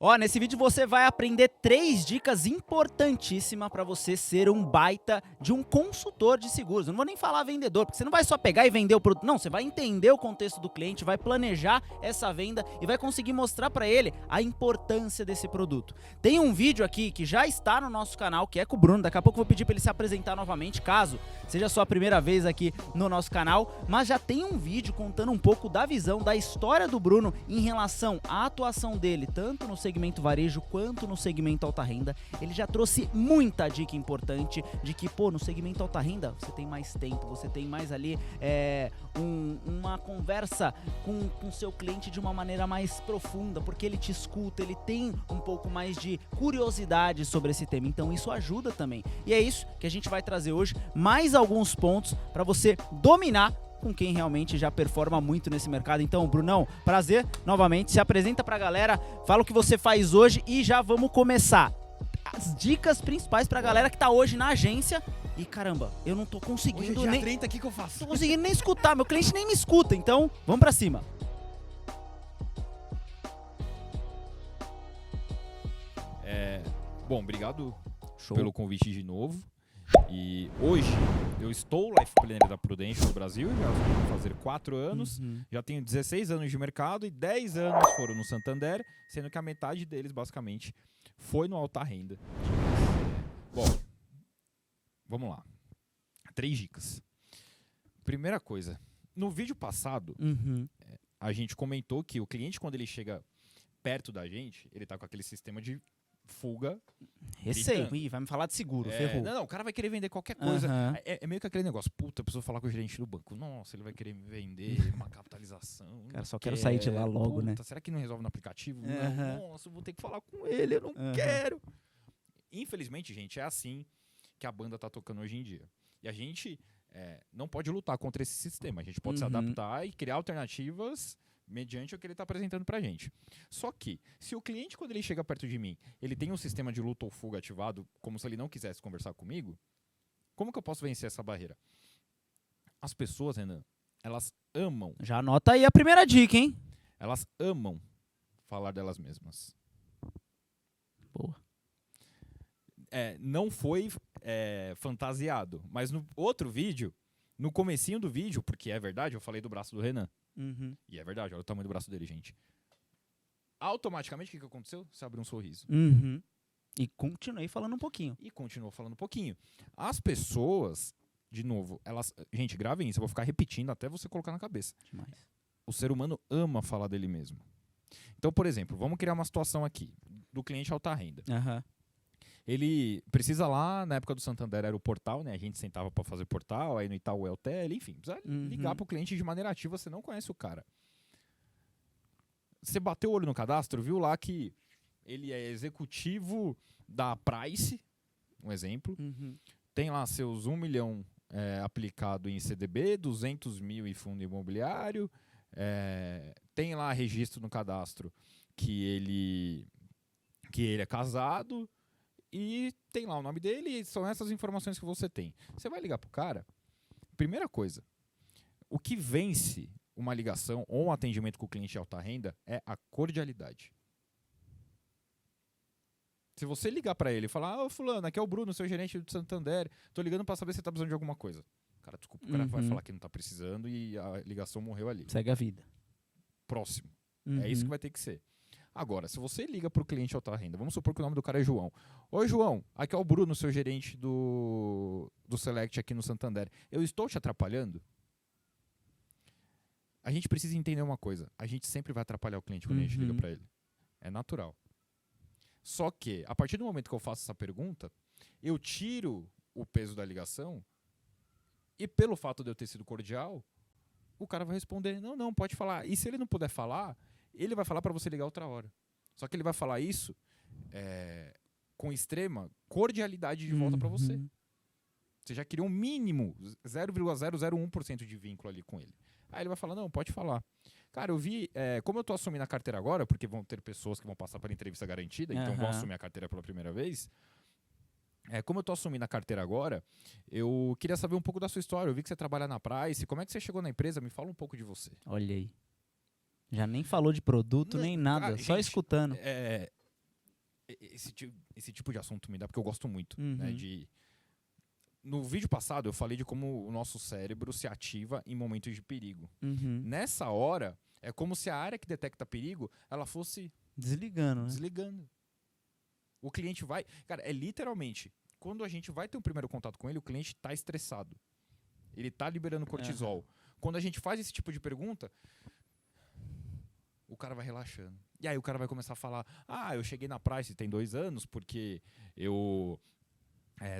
Ó, nesse vídeo você vai aprender 3 dicas importantíssimas para você ser um baita de um consultor de seguros. Eu não vou nem falar vendedor, porque você não vai só pegar e vender o produto. Não, você vai entender o contexto do cliente, vai planejar essa venda e vai conseguir mostrar para ele a importância desse produto. Tem um vídeo aqui que já está no nosso canal, que é com o Bruno. Daqui a pouco eu vou pedir para ele se apresentar novamente, caso seja a sua primeira vez aqui no nosso canal. Mas já tem um vídeo contando um pouco da visão, da história do Bruno em relação à atuação dele, tanto no segmento varejo quanto no segmento alta renda. Ele já trouxe muita dica importante de que, pô, no segmento alta renda você tem mais tempo, você tem mais ali uma conversa com seu cliente de uma maneira mais profunda, porque ele te escuta, ele tem um pouco mais de curiosidade sobre esse tema, então isso ajuda também. E é isso que a gente vai trazer hoje, mais alguns pontos para você dominar com quem realmente já performa muito nesse mercado. Então, Brunão, prazer novamente, se apresenta pra galera, fala o que você faz hoje e já vamos começar. As dicas principais pra galera que tá hoje na agência e caramba, eu não tô conseguindo hoje é dia nem... 30 aqui que eu faço. Não tô conseguindo nem escutar, meu cliente nem me escuta, então vamos pra cima. Bom, obrigado Show. pelo convite de novo. E hoje eu estou Life Planner da Prudential no Brasil, já vou fazer 4 anos, já tenho 16 anos de mercado e 10 anos foram no Santander, sendo que a metade deles basicamente foi no alta renda. Bom, vamos lá. 3 dicas. Primeira coisa, no vídeo passado a gente comentou que o cliente, quando ele chega perto da gente, ele tá com aquele sistema de fuga. Recebo. Ih, vai me falar de seguro, ferrou. Não, o cara vai querer vender qualquer coisa. É meio que aquele negócio, puta, eu preciso falar com o gerente do banco. Nossa, ele vai querer me vender uma capitalização. Cara, só quero sair de lá logo, puta, né? Será que não resolve no aplicativo? Não, nossa, eu vou ter que falar com ele, eu não quero. Infelizmente, gente, é assim que a banda tá tocando hoje em dia. E a gente não pode lutar contra esse sistema. A gente pode se adaptar e criar alternativas mediante o que ele está apresentando para a gente. Só que, se o cliente, quando ele chega perto de mim, ele tem um sistema de luta ou fuga ativado, como se ele não quisesse conversar comigo, como que eu posso vencer essa barreira? As pessoas, Renan, elas amam. Já anota aí a primeira dica, hein? Elas amam falar delas mesmas. Boa. Não foi fantasiado, mas no outro vídeo, no comecinho do vídeo, porque é verdade, eu falei do braço do Renan. E é verdade, olha o tamanho do braço dele, gente. Automaticamente, o que aconteceu? Você abriu um sorriso. E continuei falando um pouquinho. E continuou falando um pouquinho. As pessoas, de novo, elas... Gente, gravem isso, eu vou ficar repetindo até você colocar na cabeça. Demais. O ser humano ama falar dele mesmo. Então, por exemplo, vamos criar uma situação aqui, do cliente alta renda. Ele precisa lá, na época do Santander era o portal, né? A gente sentava para fazer portal, aí no Itaú é o Tele, enfim. Precisa ligar pro cliente de maneira ativa, você não conhece o cara. Você bateu o olho no cadastro, viu lá que ele é executivo da Price, um exemplo. Tem lá seus 1 milhão aplicado em CDB, 200 mil em fundo imobiliário. Tem lá registro no cadastro que ele é casado. E tem lá o nome dele e são essas informações que você tem. Você vai ligar pro cara, primeira coisa, o que vence uma ligação ou um atendimento com o cliente de alta renda é a cordialidade. Se você ligar para ele e falar, fulano, aqui é o Bruno, seu gerente do Santander, tô ligando para saber se você tá precisando de alguma coisa. Cara, desculpa, o cara vai falar que não tá precisando e a ligação morreu ali. Segue a vida. Próximo. É isso que vai ter que ser. Agora, se você liga para o cliente alta renda, vamos supor que o nome do cara é João. Oi, João, aqui é o Bruno, seu gerente do Select aqui no Santander. Eu estou te atrapalhando? A gente precisa entender uma coisa. A gente sempre vai atrapalhar o cliente quando a gente liga para ele. É natural. Só que, a partir do momento que eu faço essa pergunta, eu tiro o peso da ligação e pelo fato de eu ter sido cordial, o cara vai responder, não, pode falar. E se ele não puder falar... ele vai falar para você ligar outra hora. Só que ele vai falar isso com extrema cordialidade de volta para você. Você já criou um mínimo 0,001% de vínculo ali com ele. Aí ele vai falar, não, pode falar. Cara, eu vi, como eu estou assumindo a carteira agora, porque vão ter pessoas que vão passar pela entrevista garantida, então vão assumir a carteira pela primeira vez. Como eu estou assumindo a carteira agora, eu queria saber um pouco da sua história. Eu vi que você trabalha na Price. Como é que você chegou na empresa? Me fala um pouco de você. Olha aí. Já nem falou de produto, nem nada, só gente, escutando. esse tipo de assunto me dá, porque eu gosto muito, Uhum. né, No vídeo passado, eu falei de como o nosso cérebro se ativa em momentos de perigo. Uhum. Nessa hora, é como se a área que detecta perigo, ela fosse Desligando, né? desligando. O cliente vai... Cara, é literalmente, quando a gente vai ter um primeiro contato com ele, o cliente está estressado. Ele está liberando cortisol. Quando a gente faz esse tipo de pergunta, o cara vai relaxando. E aí o cara vai começar a falar, eu cheguei na Price tem 2 anos porque eu...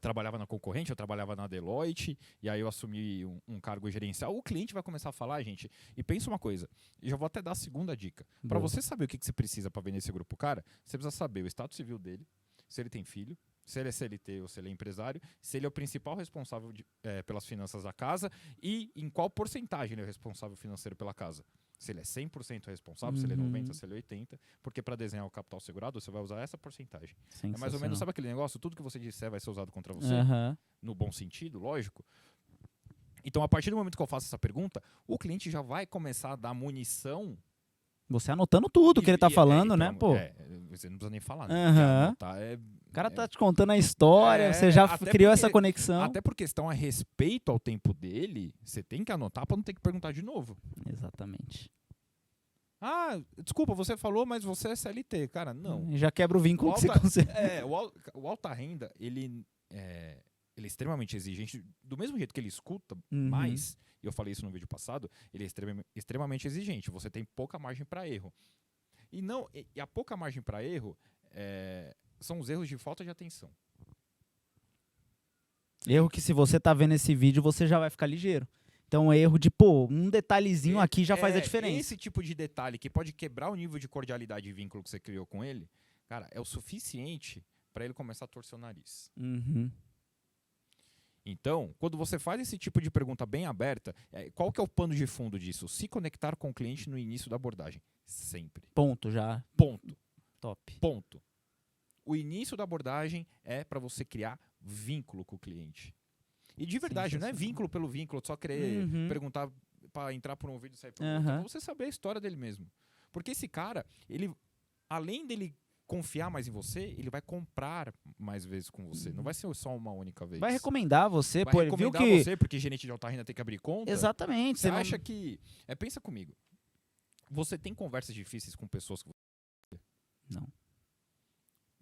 trabalhava na concorrente, eu trabalhava na Deloitte, e aí eu assumi um cargo gerencial. O cliente vai começar a falar, gente, e pensa uma coisa, e já vou até dar a segunda dica. Para você saber o que você precisa para vender esse grupo cara, você precisa saber o status civil dele, se ele tem filho, se ele é CLT ou se ele é empresário, se ele é o principal responsável pelas finanças da casa e em qual porcentagem ele é o responsável financeiro pela casa. Se ele é 100% responsável, se ele é 90%, se ele é 80%, porque para desenhar o capital segurado você vai usar essa porcentagem. É mais ou menos, sabe aquele negócio? Tudo que você disser vai ser usado contra você, no bom sentido, lógico. Então, a partir do momento que eu faço essa pergunta, o cliente já vai começar a dar munição. Você anotando tudo que ele tá falando, né, pô? Você não precisa nem falar, né? O cara tá te contando a história, você já criou essa conexão. Até por questão a respeito ao tempo dele, você tem que anotar para não ter que perguntar de novo. Exatamente. Desculpa, você falou, mas você é CLT. Cara, não. Já quebra o vínculo que você consegue. O alta renda, ele é extremamente exigente. Do mesmo jeito que ele escuta mais, e eu falei isso no vídeo passado, ele é extremamente exigente. Você tem pouca margem para erro. E a pouca margem para erro são os erros de falta de atenção. Erro que se você tá vendo esse vídeo, você já vai ficar ligeiro. Então, erro de, um detalhezinho aqui já faz a diferença. Esse tipo de detalhe que pode quebrar o nível de cordialidade e vínculo que você criou com ele, cara, é o suficiente para ele começar a torcer o nariz. Então, quando você faz esse tipo de pergunta bem aberta, qual que é o pano de fundo disso? Se conectar com o cliente no início da abordagem. Sempre. Ponto já. Ponto. Top. Ponto. O início da abordagem é para você criar vínculo com o cliente. E de verdade, não é vínculo pelo vínculo, só querer perguntar para entrar por um ouvido e sair por outro. É pra você saber a história dele mesmo. Porque esse cara, ele, além dele confiar mais em você, ele vai comprar mais vezes com você. Não vai ser só uma única vez. Vai recomendar você. Vai recomendar você, porque gerente de alta renda tem que abrir conta. Exatamente. Você acha que... pensa comigo. Você tem conversas difíceis com pessoas que você... Não.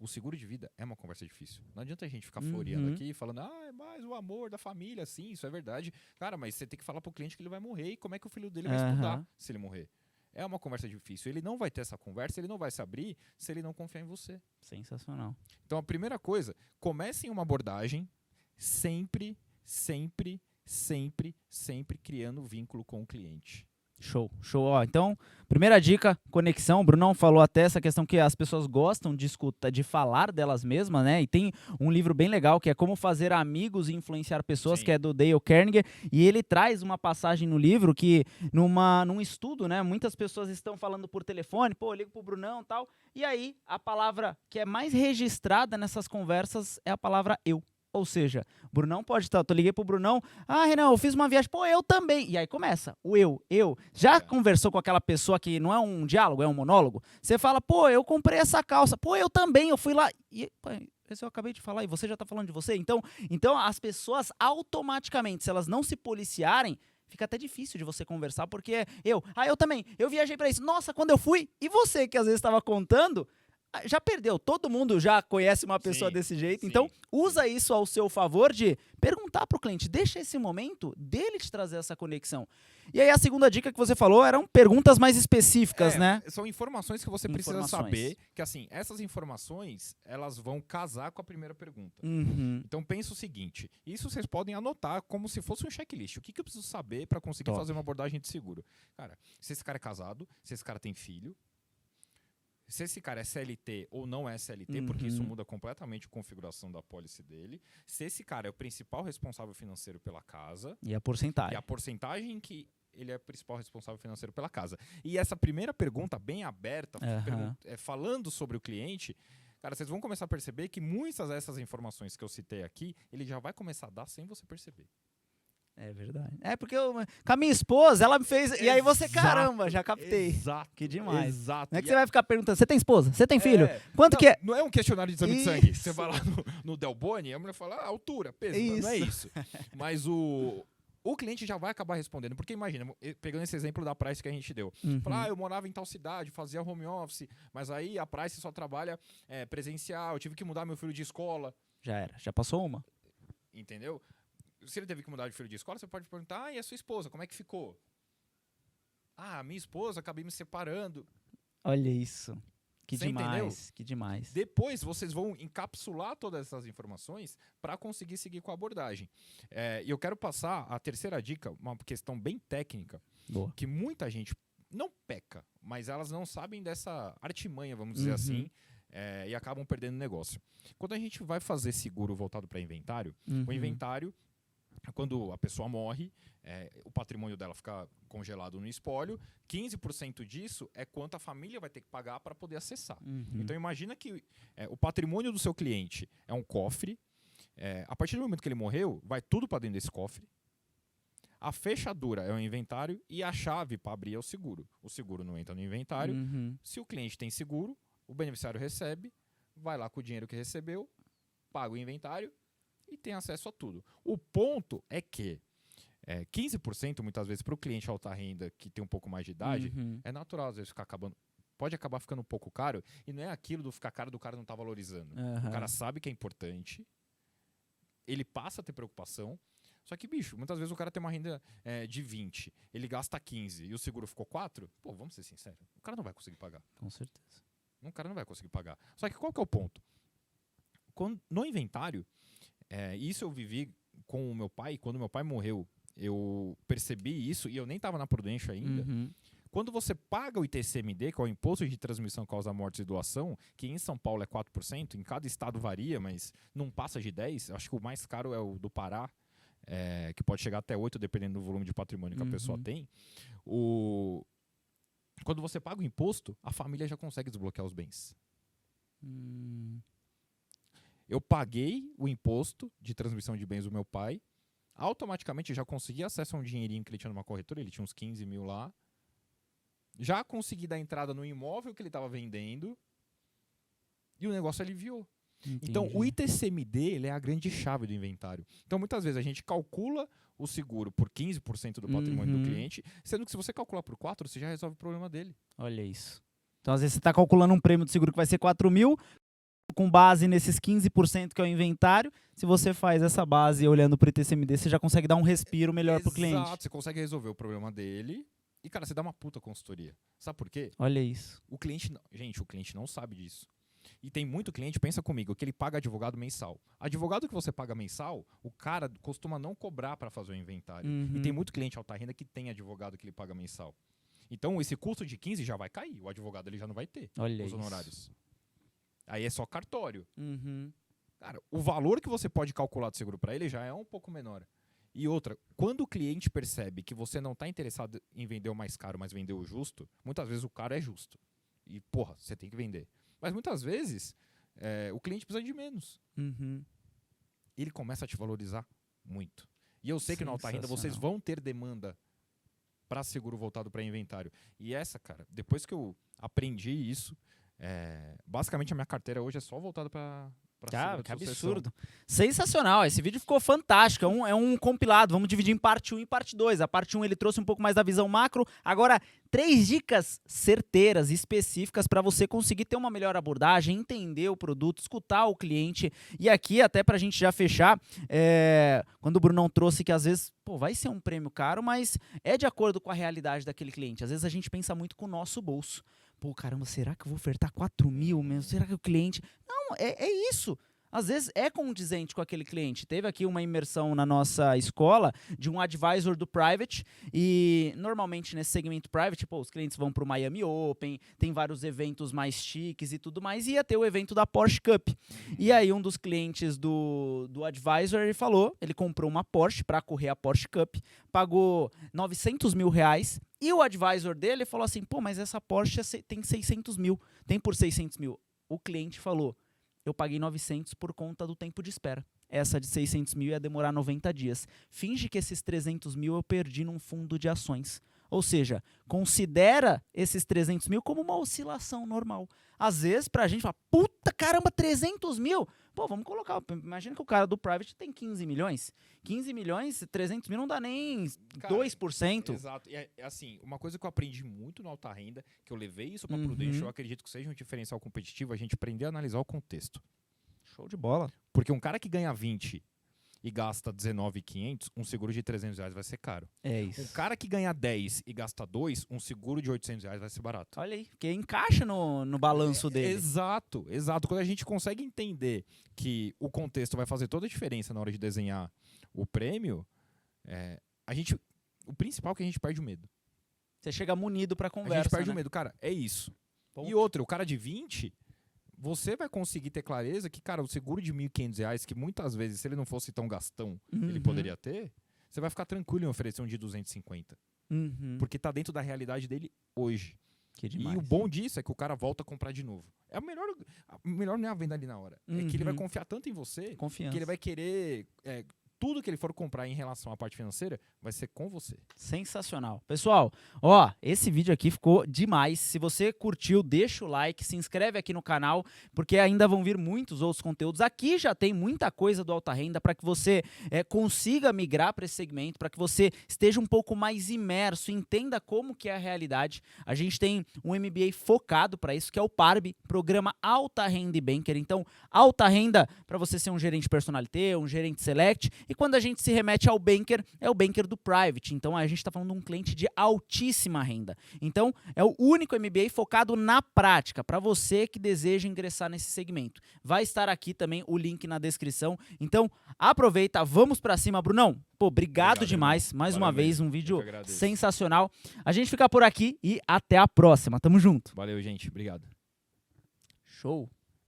O seguro de vida é uma conversa difícil. Não adianta a gente ficar floreando aqui, falando, é mais o amor da família, sim, isso é verdade. Cara, mas você tem que falar pro cliente que ele vai morrer e como é que o filho dele vai estudar se ele morrer. É uma conversa difícil. Ele não vai ter essa conversa, ele não vai se abrir se ele não confiar em você. Sensacional. Então, a primeira coisa, comece em uma abordagem sempre, sempre, sempre, sempre criando vínculo com o cliente. Show, show. Ó, então, primeira dica, conexão. O Brunão falou até essa questão que as pessoas gostam de escutar, de falar delas mesmas, né? E tem um livro bem legal que é Como Fazer Amigos e Influenciar Pessoas, que é do Dale Carnegie. E ele traz uma passagem no livro que, num estudo, né? Muitas pessoas estão falando por telefone, eu ligo pro Brunão e tal. E aí, a palavra que é mais registrada nessas conversas é a palavra eu. Ou seja, Brunão pode estar, eu liguei pro Brunão, Renan, eu fiz uma viagem, eu também. E aí começa, o eu. Já conversou com aquela pessoa que não é um diálogo, é um monólogo? Você fala, eu comprei essa calça, eu também, eu fui lá. E, esse eu acabei de falar, e você já tá falando de você? Então as pessoas automaticamente, se elas não se policiarem, fica até difícil de você conversar, porque eu também, eu viajei para isso. Nossa, quando eu fui, e você que às vezes estava contando, já perdeu, todo mundo já conhece uma pessoa desse jeito, então usa isso ao seu favor de perguntar pro cliente, deixa esse momento dele te trazer essa conexão. E aí a segunda dica que você falou eram perguntas mais específicas, né? São informações que você precisa saber, que assim, essas informações, elas vão casar com a primeira pergunta. Então pensa o seguinte, isso vocês podem anotar como se fosse um checklist, o que eu preciso saber para conseguir fazer uma abordagem de seguro? Cara, se esse cara é casado, se esse cara tem filho, se esse cara é CLT ou não é CLT, porque isso muda completamente a configuração da pólice dele. Se esse cara é o principal responsável financeiro pela casa. E a porcentagem. E a porcentagem que ele é o principal responsável financeiro pela casa. E essa primeira pergunta, bem aberta, falando sobre o cliente, cara, vocês vão começar a perceber que muitas dessas informações que eu citei aqui, ele já vai começar a dar sem você perceber. É verdade. É porque com a minha esposa, ela me fez. E aí você, caramba, já captei. Exato. Que demais. Exato. Não é que você vai ficar perguntando: você tem esposa? Você tem filho? É, Quanto não, que é? Não é um questionário de exame de sangue. Isso. Você vai lá no Delboni, a mulher fala altura, peso. Não é Isso. isso. Mas o cliente já vai acabar respondendo. Porque imagina, pegando esse exemplo da Price que a gente deu. Fala, eu morava em tal cidade, fazia home office, mas aí a Price só trabalha presencial, eu tive que mudar meu filho de escola. Já era, já passou uma. Entendeu? Se ele teve que mudar de filho de escola, você pode perguntar, e a sua esposa, como é que ficou? A minha esposa, acabei me separando. Olha isso. Que Você demais, entendeu? que demais. Depois vocês vão encapsular todas essas informações para conseguir seguir com a abordagem. E eu quero passar a terceira dica, uma questão bem técnica, Boa. que muita gente não peca, mas elas não sabem dessa artimanha, vamos dizer assim, e acabam perdendo negócio. Quando a gente vai fazer seguro voltado para inventário, o inventário, quando a pessoa morre, o patrimônio dela fica congelado no espólio, 15% disso é quanto a família vai ter que pagar para poder acessar. Então imagina que o patrimônio do seu cliente é um cofre, a partir do momento que ele morreu, vai tudo para dentro desse cofre, a fechadura é o inventário e a chave para abrir é o seguro. O seguro não entra no inventário. Se o cliente tem seguro, o beneficiário recebe, vai lá com o dinheiro que recebeu, paga o inventário e tem acesso a tudo. O ponto é que 15% muitas vezes para o cliente alta renda que tem um pouco mais de idade, é natural às vezes ficar acabando, pode acabar ficando um pouco caro, e não é aquilo do ficar caro do cara não estar valorizando. O cara sabe que é importante, ele passa a ter preocupação, só que, bicho, muitas vezes o cara tem uma renda de 20, ele gasta 15 e o seguro ficou 4, pô, vamos ser sinceros, o cara não vai conseguir pagar. Com certeza. O cara não vai conseguir pagar. Só que qual que é o ponto? No inventário, isso eu vivi com o meu pai, quando meu pai morreu, eu percebi isso, e eu nem estava na Prudential ainda. Quando você paga o ITCMD, que é o Imposto de Transmissão Causa Mortes e Doação, que em São Paulo é 4%, em cada estado varia, mas não passa de 10%, acho que o mais caro é o do Pará, que pode chegar até 8%, dependendo do volume de patrimônio que a pessoa tem. Quando você paga o imposto, a família já consegue desbloquear os bens. Eu paguei o imposto de transmissão de bens do meu pai, automaticamente já consegui acesso a um dinheirinho que ele tinha numa corretora, ele tinha uns 15 mil lá, já consegui dar entrada no imóvel que ele estava vendendo e o negócio aliviou. Entendi. Então, o ITCMD ele é a grande chave do inventário. Então, muitas vezes a gente calcula o seguro por 15% do patrimônio do cliente, sendo que se você calcular por 4%, você já resolve o problema dele. Olha isso. Então, às vezes, você está calculando um prêmio de seguro que vai ser 4 mil, com base nesses 15% que é o inventário. Se você faz essa base olhando para o ITCMD, você já consegue dar um respiro melhor para o cliente. Exato, você consegue resolver o problema dele. E, cara, você dá uma puta consultoria. Sabe por quê? Olha isso. O cliente não sabe disso. E tem muito cliente, pensa comigo, que ele paga advogado mensal. Advogado que você paga mensal, o cara costuma não cobrar para fazer o inventário. E tem muito cliente alta renda que tem advogado que ele paga mensal. Então, esse custo de 15 já vai cair. O advogado ele já não vai ter os honorários. Aí é só cartório. Cara, o valor que você pode calcular de seguro para ele já é um pouco menor. E outra, quando o cliente percebe que você não está interessado em vender o mais caro, mas vender o justo, muitas vezes o caro é justo. E, porra, você tem que vender. Mas muitas vezes, o cliente precisa de menos. Ele começa a te valorizar muito. E eu sei que na alta renda vocês vão ter demanda para seguro voltado para inventário. E essa, cara, depois que eu aprendi isso, basicamente a minha carteira hoje é só voltada para seguro que de sucessão. absurdo. Sensacional. Esse vídeo ficou fantástico. É um compilado. Vamos dividir em parte 1 e parte 2. A parte 1 ele trouxe um pouco mais da visão macro. Agora, 3 dicas certeiras e específicas para você conseguir ter uma melhor abordagem, entender o produto, escutar o cliente. E aqui, até para a gente já fechar, quando o Brunão trouxe que às vezes vai ser um prêmio caro, mas é de acordo com a realidade daquele cliente. Às vezes a gente pensa muito com o nosso bolso. Pô, caramba, será que eu vou ofertar 4 mil mesmo? Será que o cliente... Não, é isso. Às vezes é condizente com aquele cliente. Teve aqui uma imersão na nossa escola de um advisor do private e normalmente nesse segmento private, os clientes vão para o Miami Open, tem vários eventos mais chiques e tudo mais, e ia ter o evento da Porsche Cup. E aí um dos clientes do advisor, ele comprou uma Porsche para correr a Porsche Cup, pagou 900 mil reais, e o advisor dele falou assim, mas essa Porsche tem 600 mil, tem por 600 mil. O cliente falou, eu paguei 900 por conta do tempo de espera. essa de 600 mil ia demorar 90 dias. Finge que esses 300 mil eu perdi num fundo de ações. Ou seja, considera esses 300 mil como uma oscilação normal. Às vezes, pra gente, fala, puta caramba, 300 mil? Pô, vamos colocar, imagina que o cara do private tem 15 milhões. 15 milhões, 300 mil não dá nem Cara, 2%. Exato. E é assim, uma coisa que eu aprendi muito no alta renda, que eu levei isso pra Prudential, eu acredito que seja um diferencial competitivo, a gente aprender a analisar o contexto. Show de bola. Porque um cara que ganha 20 e gasta 19.500, um seguro de 300 reais vai ser caro. É isso. Um cara que ganha 10 e gasta 2, um seguro de 800 reais vai ser barato. Olha aí, porque encaixa no balanço dele. Exato, exato. Quando a gente consegue entender que o contexto vai fazer toda a diferença na hora de desenhar o prêmio, o principal é que a gente perde o medo. Você chega munido pra conversa, A gente perde né? o medo. Cara, é isso. Ponto. E outra, o cara de 20... Você vai conseguir ter clareza que, cara, o seguro de R$1.500, que muitas vezes, se ele não fosse tão gastão, ele poderia ter, você vai ficar tranquilo em oferecer um de 250. Porque tá dentro da realidade dele hoje. Que demais. E o bom disso é que o cara volta a comprar de novo. É o melhor não é a venda ali na hora. É que ele vai confiar tanto em você, Confiança. que ele vai querer... tudo que ele for comprar em relação à parte financeira vai ser com você. Sensacional. Pessoal, ó, esse vídeo aqui ficou demais. Se você curtiu, deixa o like, se inscreve aqui no canal, porque ainda vão vir muitos outros conteúdos. Aqui já tem muita coisa do alta renda para que você consiga migrar para esse segmento, para que você esteja um pouco mais imerso, entenda como que é a realidade. A gente tem um MBA focado para isso, que é o PARB, Programa Alta Renda e Banker. Então, alta renda para você ser um gerente personalité, um gerente select. E quando a gente se remete ao banker, é o banker do private. Então a gente está falando de um cliente de altíssima renda. Então é o único MBA focado na prática, para você que deseja ingressar nesse segmento. Vai estar aqui também o link na descrição. Então aproveita, vamos para cima, Brunão. Pô, obrigado demais. Irmão. Mais Valeu uma vez, mesmo. um vídeo Eu que agradeço. sensacional. A gente fica por aqui e até a próxima. Tamo junto. Valeu, gente. Obrigado. Show.